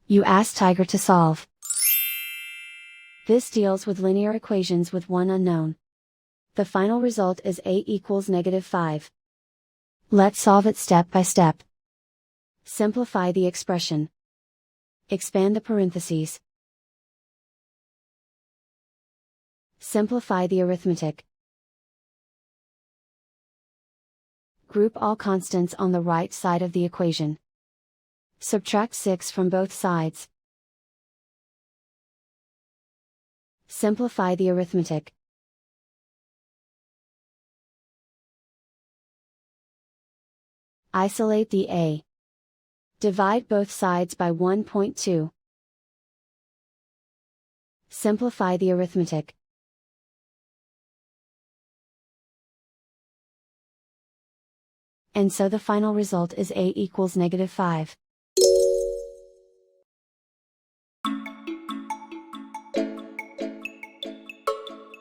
You ask Tiger to solve. This deals with linear equations with one unknown. The final result is a equals -5. Let's solve it step by step. Simplify the expression. Expand the parentheses. Simplify the arithmetic. Group all constants on the right side of the equation. Subtract 6 from both sides. Simplify the arithmetic. Isolate the a. Divide both sides by 1.2. Simplify the arithmetic. And so the final result is a equals -5.